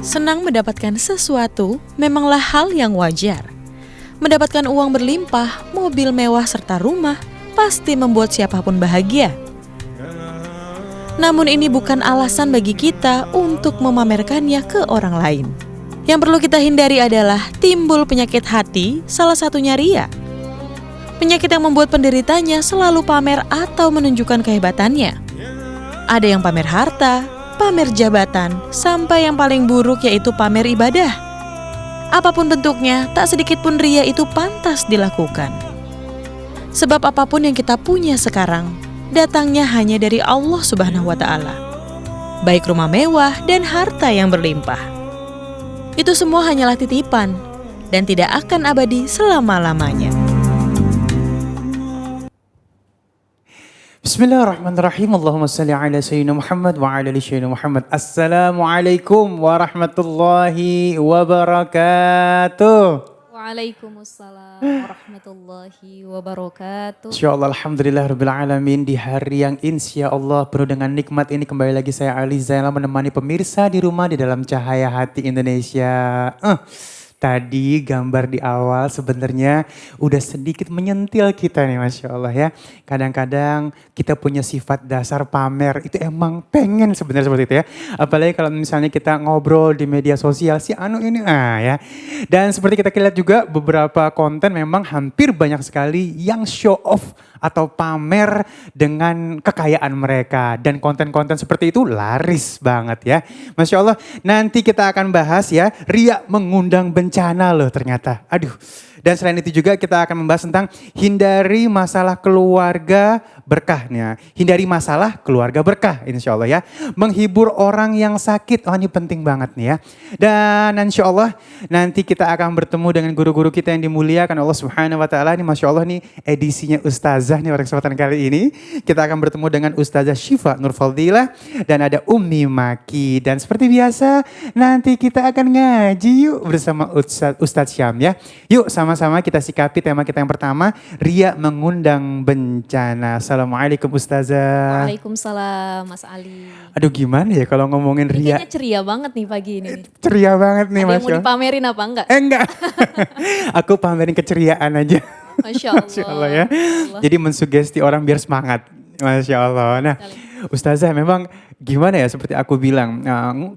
Senang mendapatkan sesuatu memanglah hal yang wajar. Mendapatkan uang berlimpah, mobil mewah serta rumah pasti membuat siapapun bahagia. Namun ini bukan alasan bagi kita untuk memamerkannya ke orang lain. Yang perlu kita hindari adalah timbul penyakit hati, salah satunya ria. Penyakit yang membuat penderitanya selalu pamer atau menunjukkan kehebatannya. Ada yang pamer harta, pamer jabatan, sampai yang paling buruk yaitu pamer ibadah. Apapun bentuknya, tak sedikit pun ria itu pantas dilakukan. Sebab apapun yang kita punya sekarang, datangnya hanya dari Allah Subhanahu wa Ta'ala. Baik rumah mewah dan harta yang berlimpah. Itu semua hanyalah titipan dan tidak akan abadi selama-lamanya. Bismillahirrahmanirrahim. Allahumma salli ala sayyidina Muhammad wa ala ali sayyidina Muhammad. Assalamualaikum warahmatullahi wabarakatuh. Waalaikumsalam warahmatullahi wabarakatuh. Insyaallah alhamdulillah rabbil alamin, di hari yang insyaallah penuh dengan nikmat ini kembali lagi saya Ali Zainal menemani pemirsa di rumah di dalam Cahaya Hati Indonesia. Tadi gambar di awal sebenarnya udah sedikit menyentil kita nih, Masya Allah ya. Kadang-kadang kita punya sifat dasar pamer, itu emang pengen sebenarnya seperti itu ya. Apalagi kalau misalnya kita ngobrol di media sosial, si anu ini ya. Dan seperti kita lihat juga beberapa konten memang hampir banyak sekali yang show off atau pamer dengan kekayaan mereka. Dan konten-konten seperti itu laris banget ya. Masya Allah, nanti kita akan bahas ya, ria mengundang bencana loh ternyata. Aduh. Dan selain itu juga kita akan membahas tentang hindari masalah keluarga berkahnya. Hindari masalah keluarga berkah insya Allah ya. Menghibur orang yang sakit, ini penting banget nih ya. Dan insya Allah nanti kita akan bertemu dengan guru-guru kita yang dimuliakan Allah Subhanahu wa Ta'ala. Ini Masya Allah nih edisinya Ustazah nih pada kesempatan kali ini. Kita akan bertemu dengan Ustazah Syifa Nurfaldilah dan ada Ummi Maki. Dan seperti biasa nanti kita akan ngaji yuk bersama Ustadz Syam ya. Yuk sama-sama kita sikapi tema kita yang pertama, ria mengundang bencana. Assalamualaikum Ustazah. Waalaikumsalam Mas Ali. Aduh gimana ya kalau ngomongin ria. Kayaknya ceria banget nih pagi ini. Ceria banget nih Masya Allah. Ada yang Masya mau dipamerin apa enggak? Enggak. Aku pamerin keceriaan aja. Masya Allah. Masya Allah ya. Jadi mensugesti orang biar semangat. Masya Allah. Nah Ustazah memang gimana ya seperti aku bilang.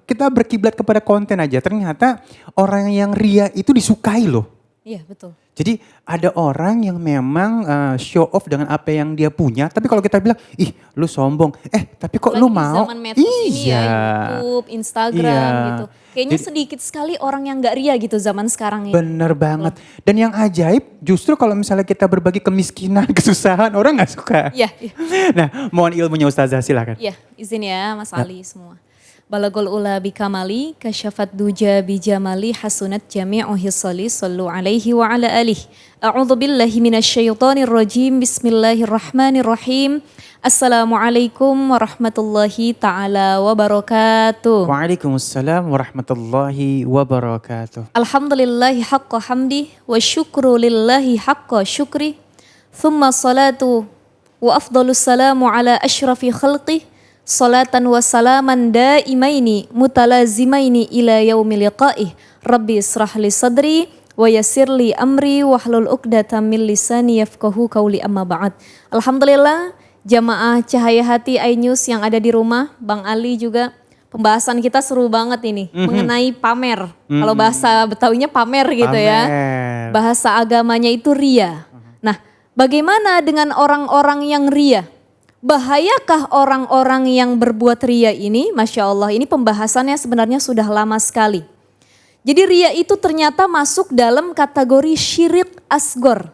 Kita berkiblat kepada konten aja. Ternyata orang yang ria itu disukai loh. Iya betul. Jadi ada orang yang memang show off dengan apa yang dia punya. Tapi kalau kita bilang, ih lu sombong. Tapi kok lu mau? Zaman medsos ini ya, YouTube, Instagram gitu. Kayaknya sedikit sekali orang yang gak ria gitu zaman sekarang ini. Bener banget. Dan yang ajaib justru kalau misalnya kita berbagi kemiskinan, kesusahan, orang gak suka. Iya. Nah mohon ilmunya Ustazah silakan. Iya izin ya Mas Ali semua. Balagul ula bikamali, kasyafat duja bijamali, hasunat jami'u hisali, sallu alaihi wa ala alih. A'udhu billahi minasyaitonir rajim, bismillahirrahmanirrahim. Assalamualaikum warahmatullahi ta'ala wabarakatuh. Waalaikumsalam warahmatullahi wabarakatuh. Alhamdulillahi haqqa hamdi, wa syukru lillahi haqqa syukri. Thumma salatu wa afdalus salamu ala ashrafi khalqih. Salatan wa salaman daimaini mutalazimaini ila yaumi liqa'ih. Rabbi israh li sadri wa yassir li amri wahlul 'uqdatam min lisani yafqahu qawli amma ba'd. Alhamdulillah jamaah Cahaya Hati iNews yang ada di rumah, Bang Ali juga. Pembahasan kita seru banget ini mengenai pamer. Kalau bahasa Betawinya pamer gitu ya. Bahasa agamanya itu ria. Nah, bagaimana dengan orang-orang yang ria? Bahayakah orang-orang yang berbuat ria ini? Masya Allah, ini pembahasannya sebenarnya sudah lama sekali. Jadi ria itu ternyata masuk dalam kategori syirik asgor,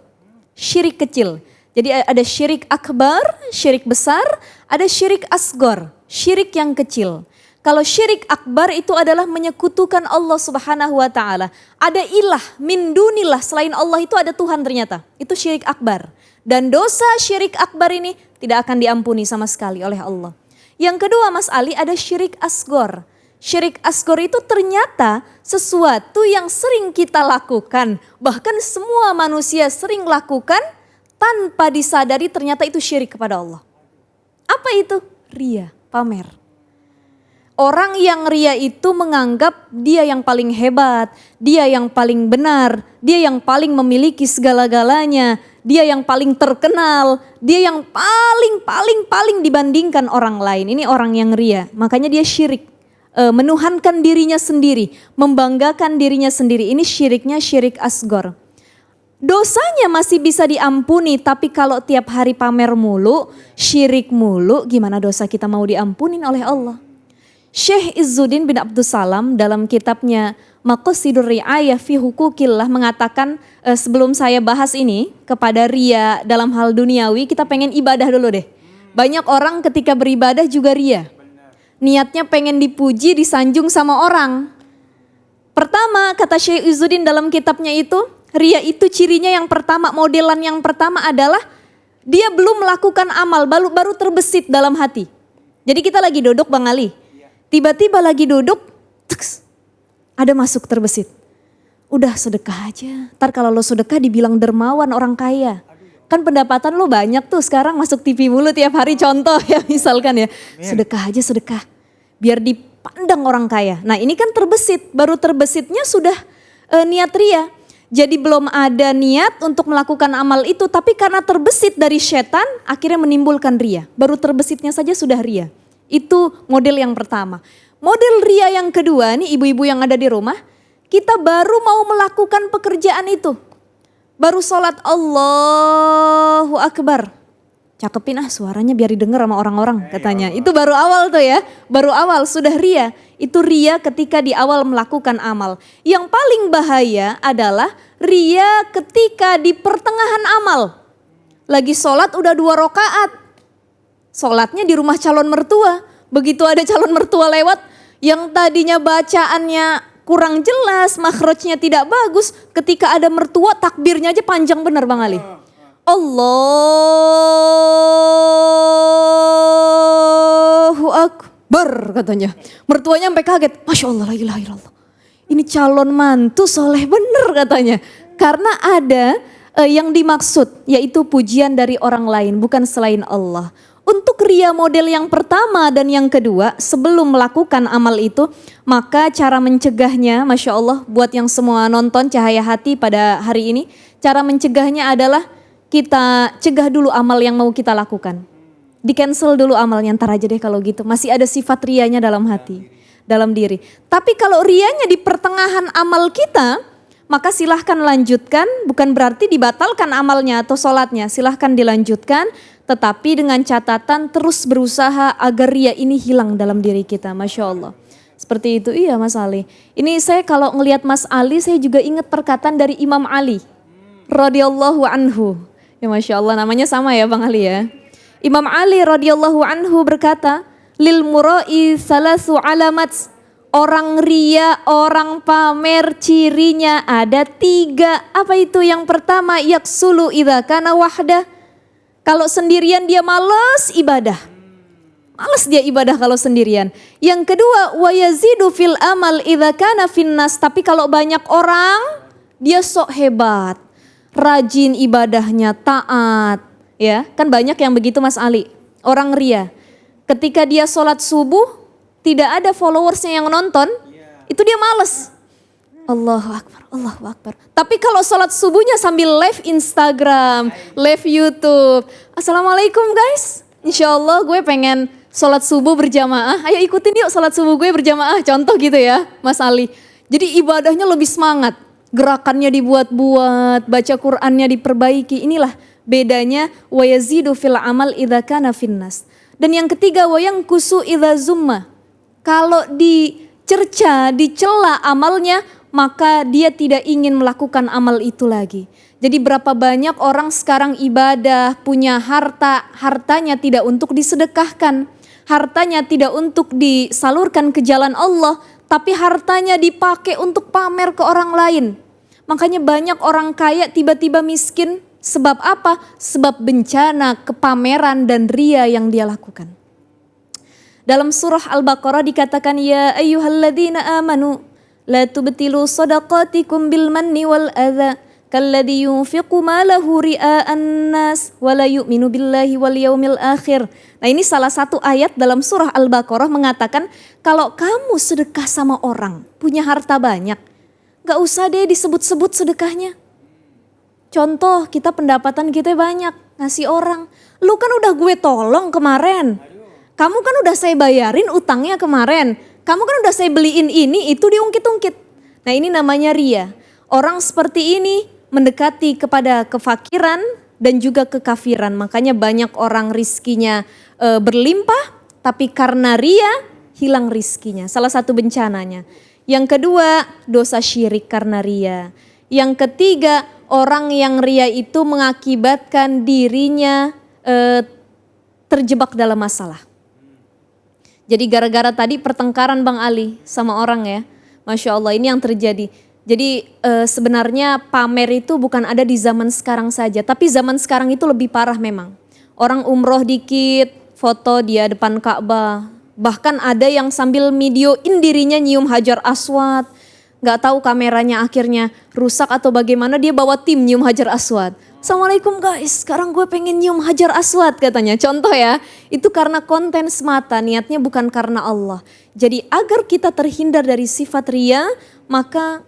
syirik kecil. Jadi ada syirik akbar, syirik besar, ada syirik asgor, syirik yang kecil. Kalau syirik akbar itu adalah menyekutukan Allah Subhanahu wa Ta'ala. Ada ilah, min dunillah, selain Allah itu ada Tuhan ternyata. Itu syirik akbar. Dan dosa syirik akbar ini tidak akan diampuni sama sekali oleh Allah. Yang kedua Mas Ali, ada syirik asgor. Syirik asgor itu ternyata sesuatu yang sering kita lakukan. Bahkan semua manusia sering lakukan tanpa disadari ternyata itu syirik kepada Allah. Apa itu? Ria, pamer. Orang yang ria itu menganggap dia yang paling hebat, dia yang paling benar, dia yang paling memiliki segala-galanya, dia yang paling terkenal, dia yang paling dibandingkan orang lain. Ini orang yang ria, makanya dia syirik. Menuhankan dirinya sendiri, membanggakan dirinya sendiri. Ini syiriknya syirik asgor. Dosanya masih bisa diampuni, tapi kalau tiap hari pamer mulu, syirik mulu, gimana dosa kita mau diampunin oleh Allah? Syekh Izzuddin bin Abdussalam dalam kitabnya Maqasidur Ri'ayah fi Hukukillah mengatakan, sebelum saya bahas ini kepada ria dalam hal duniawi, kita pengen ibadah dulu deh. Banyak orang ketika beribadah juga ria. Niatnya pengen dipuji, disanjung sama orang. Pertama, kata Syekh Izzuddin dalam kitabnya itu, ria itu cirinya yang pertama, modelan yang pertama adalah dia belum melakukan amal, baru terbesit dalam hati. Jadi kita lagi duduk Bang Ali, tiba-tiba lagi duduk, teks, ada masuk terbesit. Udah sedekah aja, ntar kalau lo sedekah dibilang dermawan orang kaya. Kan pendapatan lo banyak tuh sekarang masuk TV mulu tiap hari contoh ya misalkan ya. Sedekah aja sedekah, biar dipandang orang kaya. Nah ini kan terbesit, baru terbesitnya sudah niat ria. Jadi belum ada niat untuk melakukan amal itu, tapi karena terbesit dari setan akhirnya menimbulkan ria. Baru terbesitnya saja sudah ria. Itu model yang pertama. Model ria yang kedua, nih ibu-ibu yang ada di rumah, kita baru mau melakukan pekerjaan itu. Baru sholat Allahu Akbar. Cakepin suaranya biar didengar sama orang-orang katanya. Itu baru awal tuh ya, baru awal sudah ria. Itu ria ketika di awal melakukan amal. Yang paling bahaya adalah ria ketika di pertengahan amal. Lagi sholat udah 2 rakaat. Sholatnya di rumah calon mertua. Begitu ada calon mertua lewat, yang tadinya bacaannya kurang jelas, makhrajnya tidak bagus. Ketika ada mertua takbirnya aja panjang bener Bang Ali. Allahu Akbar katanya. Mertuanya sampai kaget. Masya Allah la ilaha illallah. Ini calon mantu soleh bener katanya. Karena ada yang dimaksud yaitu pujian dari orang lain bukan selain Allah. Untuk ria model yang pertama dan yang kedua sebelum melakukan amal itu, maka cara mencegahnya, Masya Allah buat yang semua nonton Cahaya Hati pada hari ini, cara mencegahnya adalah kita cegah dulu amal yang mau kita lakukan. Di cancel dulu amalnya, ntar aja deh kalau gitu, masih ada sifat rianya dalam hati, dalam diri. Tapi kalau rianya di pertengahan amal kita, maka silahkan lanjutkan, bukan berarti dibatalkan amalnya atau sholatnya, silahkan dilanjutkan. Tetapi dengan catatan terus berusaha agar ria ini hilang dalam diri kita. Masya Allah. Seperti itu, iya Mas Ali. Ini saya kalau ngelihat Mas Ali, saya juga ingat perkataan dari Imam Ali radhiyallahu anhu. Ya Masya Allah, namanya sama ya Bang Ali ya. Imam Ali radhiyallahu anhu berkata, lil mura'i salasu alamat. Orang ria, orang pamer cirinya ada 3. Apa itu? Yang pertama, yaksulu idza kana wahdah. Kalau sendirian dia malas ibadah. Malas dia ibadah kalau sendirian. Yang kedua, wa yazidu fil amal idza kana finnas. Tapi kalau banyak orang, dia sok hebat. Rajin ibadahnya, taat. Ya, kan banyak yang begitu Mas Ali. Orang ria. Ketika dia sholat subuh, tidak ada followersnya yang nonton, itu dia malas. Allahu Akbar, Allahu Akbar. Tapi kalau sholat subuhnya sambil live Instagram, live YouTube. Assalamualaikum guys, insya Allah gue pengen sholat subuh berjamaah. Ayo ikutin yuk sholat subuh gue berjamaah, contoh gitu ya Mas Ali. Jadi ibadahnya lebih semangat, gerakannya dibuat-buat, baca Qur'annya diperbaiki. Inilah bedanya wa yazidu fil amal idza kana finnas. Dan yang ketiga wa yanqusu idza zumma. Kalau dicerca, dicela amalnya, maka dia tidak ingin melakukan amal itu lagi. Jadi berapa banyak orang sekarang ibadah, punya harta, hartanya tidak untuk disedekahkan. Hartanya tidak untuk disalurkan ke jalan Allah, tapi hartanya dipakai untuk pamer ke orang lain. Makanya banyak orang kaya tiba-tiba miskin, sebab apa? Sebab bencana, kepameran dan ria yang dia lakukan. Dalam surah Al-Baqarah dikatakan, ya ayyuhalladzina amanu la tubtilu sadaqatikum bil manni wal adza kalladzi yunfiqu malahu ria'an nas wa la yu'minu billahi wal yaumil akhir. Nah, ini salah satu ayat dalam surah Al-Baqarah mengatakan kalau kamu sedekah sama orang, punya harta banyak, gak usah deh disebut-sebut sedekahnya. Contoh, kita pendapatan kita banyak, ngasih orang. Lu kan udah gue tolong kemarin. Kamu kan udah saya bayarin utangnya kemarin. Kamu kan udah saya beliin ini, itu diungkit-ungkit. Nah, ini namanya ria. Orang seperti ini mendekati kepada kefakiran dan juga kekafiran. Makanya banyak orang rizkinya berlimpah, tapi karena ria hilang rizkinya. Salah satu bencananya. Yang kedua, dosa syirik karena ria. Yang ketiga, orang yang ria itu mengakibatkan dirinya terjebak dalam masalah. Jadi gara-gara tadi pertengkaran Bang Ali sama orang ya. Masya Allah, ini yang terjadi. Jadi sebenarnya pamer itu bukan ada di zaman sekarang saja. Tapi zaman sekarang itu lebih parah memang. Orang umroh dikit, foto dia depan Ka'bah. Bahkan ada yang sambil videoin dirinya nyium Hajar Aswad. Gak tahu kameranya akhirnya rusak atau bagaimana, dia bawa tim nyium Hajar Aswad. Assalamualaikum guys, sekarang gue pengen nyium Hajar Aswad katanya. Contoh ya, itu karena konten semata, niatnya bukan karena Allah. Jadi agar kita terhindar dari sifat ria, maka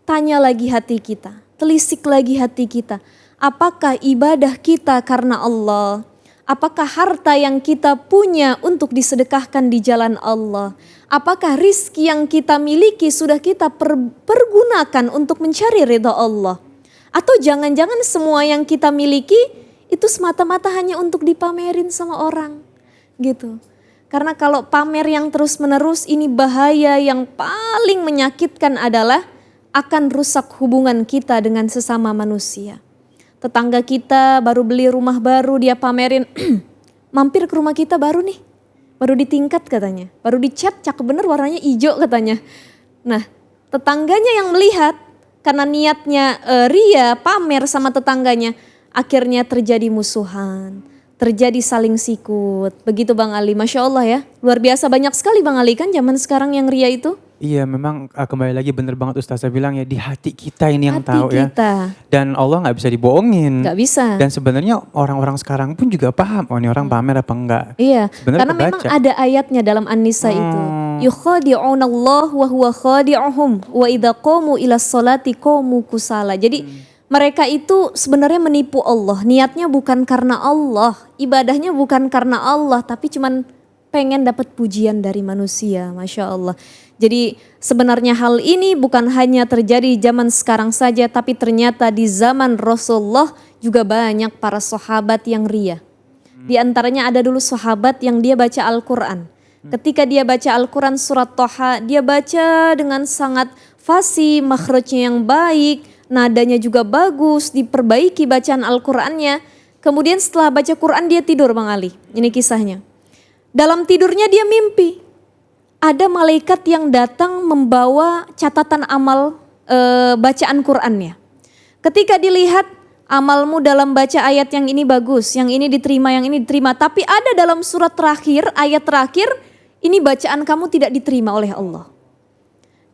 tanya lagi hati kita, telisik lagi hati kita. Apakah ibadah kita karena Allah? Apakah harta yang kita punya untuk disedekahkan di jalan Allah? Apakah rizki yang kita miliki sudah kita pergunakan untuk mencari ridha Allah? Atau jangan-jangan semua yang kita miliki itu semata-mata hanya untuk dipamerin sama orang gitu. Karena kalau pamer yang terus-menerus ini bahaya, yang paling menyakitkan adalah akan rusak hubungan kita dengan sesama manusia. Tetangga kita baru beli rumah baru, dia pamerin, mampir ke rumah kita baru nih, baru ditingkat katanya, baru dicat, cakep bener warnanya hijau katanya. Nah, tetangganya yang melihat karena niatnya ria, pamer sama tetangganya, akhirnya terjadi musuhan, terjadi saling sikut. Begitu Bang Ali, Masya Allah ya, luar biasa banyak sekali Bang Ali kan zaman sekarang yang ria itu. Iya memang kembali lagi bener banget Ustazah bilang ya, di hati kita ini yang Hati tahu kita. ya. Dan Allah gak bisa dibohongin. Gak bisa. Dan sebenarnya orang-orang sekarang pun juga paham, oh ini orang pamer apa enggak. Iya, Sebenarnya karena memang kebaca. ada ayatnya dalam An-Nisa itu. Yukhadi'una Allah wa huwa khadi'uhum wa idza qamu ila sholati qamu kusala. Jadi mereka itu sebenarnya menipu Allah. Niatnya bukan karena Allah, ibadahnya bukan karena Allah, tapi cuman pengen dapat pujian dari manusia. Masya Allah. Jadi sebenarnya hal ini bukan hanya terjadi zaman sekarang saja, tapi ternyata di zaman Rasulullah juga banyak para sahabat yang ria. Di antaranya ada dulu sahabat yang dia baca Al-Quran. Ketika dia baca Al-Quran surat Toha, dia baca dengan sangat fasih, makhrajnya yang baik, nadanya juga bagus, diperbaiki bacaan Al-Qurannya. Kemudian setelah baca Quran dia tidur Bang Ali, ini kisahnya. Dalam tidurnya dia mimpi. Ada malaikat yang datang membawa catatan amal bacaan Qur'annya. Ketika dilihat amalmu dalam baca ayat yang ini bagus, yang ini diterima, yang ini diterima. Tapi ada dalam surat terakhir, ayat terakhir, ini bacaan kamu tidak diterima oleh Allah.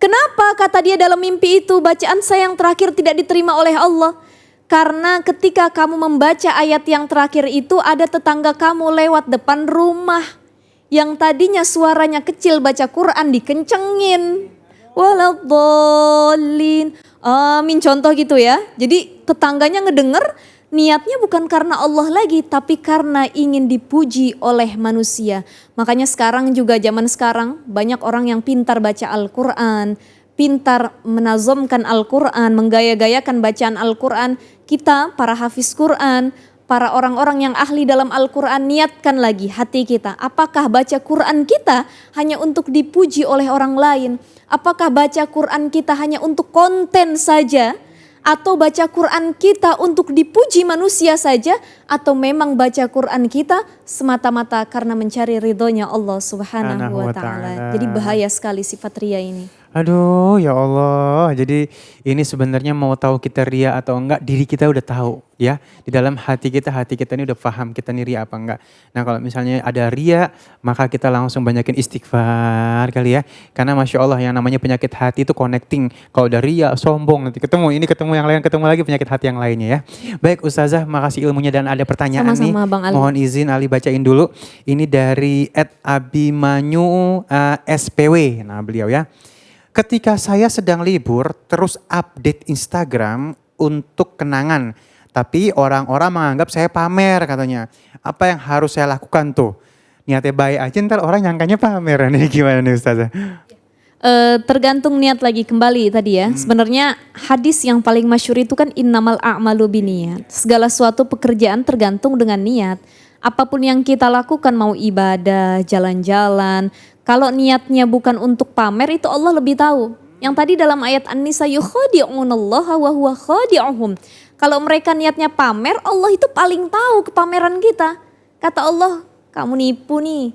Kenapa kata dia dalam mimpi itu, bacaan saya yang terakhir tidak diterima oleh Allah? Karena ketika kamu membaca ayat yang terakhir itu ada tetangga kamu lewat depan rumah. Yang tadinya suaranya kecil baca Quran dikencengin. Waladhdallin. Amin, contoh gitu ya. Jadi tetangganya ngedenger, niatnya bukan karena Allah lagi, tapi karena ingin dipuji oleh manusia. Makanya sekarang juga zaman sekarang banyak orang yang pintar baca Al-Quran, pintar menazomkan Al-Quran, menggaya-gayakan bacaan Al-Quran. Kita para hafiz Quran, para orang-orang yang ahli dalam Al-Quran, niatkan lagi hati kita. Apakah baca Quran kita hanya untuk dipuji oleh orang lain? Apakah baca Quran kita hanya untuk konten saja? Atau baca Quran kita untuk dipuji manusia saja? Atau memang baca Quran kita semata-mata karena mencari ridhonya Allah Subhanahu wa ta'ala. Jadi bahaya sekali sifat ria ini. Aduh ya Allah, jadi ini sebenarnya mau tahu kita ria atau enggak, diri kita udah tahu ya. Di dalam hati kita ini udah paham kita nih ria apa enggak. Nah kalau misalnya ada ria, maka kita langsung banyakin istighfar kali ya. Karena Masya Allah yang namanya penyakit hati itu connecting. Kalau udah ria, sombong, nanti ketemu ini ketemu yang lain, ketemu lagi penyakit hati yang lainnya ya. Baik Ustazah, makasih ilmunya dan ada pertanyaan Sama-sama, nih. Bang Ali. Mohon izin Ali bacain dulu. Ini dari @abimanyu SPW, nah beliau ya. Ketika saya sedang libur, terus update Instagram untuk kenangan. Tapi orang-orang menganggap saya pamer katanya. Apa yang harus saya lakukan tuh? Niatnya baik aja ntar orang nyangkanya pamer. Nih gimana nih Ustazah? Tergantung niat lagi kembali tadi ya. Sebenarnya hadis yang paling masyhur itu kan innamal a'malu biniyat. Segala suatu pekerjaan tergantung dengan niat. Apapun yang kita lakukan mau ibadah, jalan-jalan, kalau niatnya bukan untuk pamer itu Allah lebih tahu. Yang tadi dalam ayat An-Nisa yukhadi'unallaha wa huwa khadi'uhum. Kalau mereka niatnya pamer, Allah itu paling tahu kepameran kita. Kata Allah, kamu nipu nih.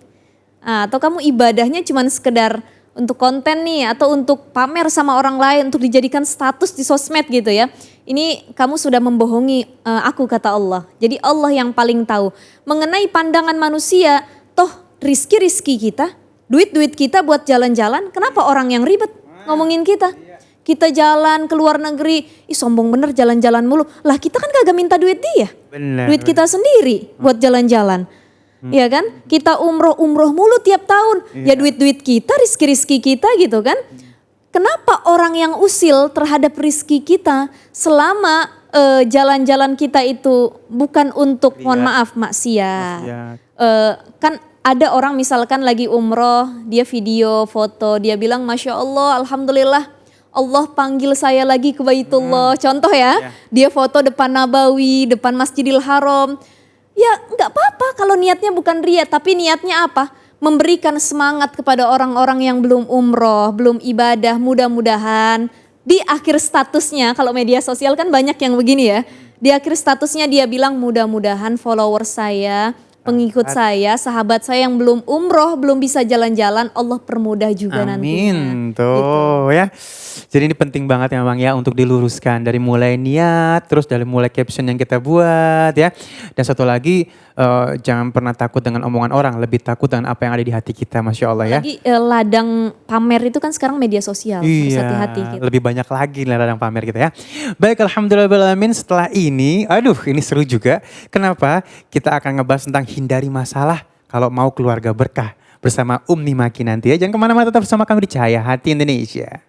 Atau kamu ibadahnya cuma sekedar untuk konten nih atau untuk pamer sama orang lain untuk dijadikan status di sosmed gitu ya. Ini kamu sudah membohongi aku kata Allah. Jadi Allah yang paling tahu. Mengenai pandangan manusia, toh rizki kita, duit kita buat jalan-jalan, kenapa orang yang ribet ngomongin kita? Kita jalan ke luar negeri, ih sombong bener jalan-jalan mulu. Lah kita kan kagak minta duit dia. Benar. Duit kita sendiri buat jalan-jalan. Ya kan? Kita umroh mulu tiap tahun. Ya duit-duit kita, rizki kita gitu kan. Kenapa orang yang usil terhadap rizki kita selama jalan-jalan kita itu bukan untuk mohon maaf maksiat. Kan ada orang misalkan lagi umroh, dia video, foto, dia bilang Masya Allah, Alhamdulillah Allah panggil saya lagi ke Baitullah. Contoh ya, dia foto depan Nabawi, depan Masjidil Haram. Ya nggak apa-apa kalau niatnya bukan ria, tapi niatnya apa? Memberikan semangat kepada orang-orang yang belum umroh, belum ibadah, mudah-mudahan di akhir statusnya, kalau media sosial kan banyak yang begini ya, di akhir statusnya dia bilang mudah-mudahan follower saya, pengikut saya, sahabat saya yang belum umroh, belum bisa jalan-jalan, Allah permudah juga nantinya. Amin, tuh ya. Jadi ini penting banget ya Bang ya untuk diluruskan dari mulai niat, terus dari mulai caption yang kita buat ya. Dan satu lagi jangan pernah takut dengan omongan orang, lebih takut dengan apa yang ada di hati kita, Masya Allah ya. Lagi ladang pamer itu kan sekarang media sosial, harus hati-hati gitu. Lebih banyak lagi ladang pamer kita ya. Baik, alhamdulillahirrahmanirrahim, setelah ini, aduh ini seru juga. Kenapa? Kita akan ngebahas tentang hindari masalah kalau mau keluarga berkah bersama Ummi Maki nanti ya. Jangan kemana-mana, tetap bersama kami di Cahaya Hati Indonesia.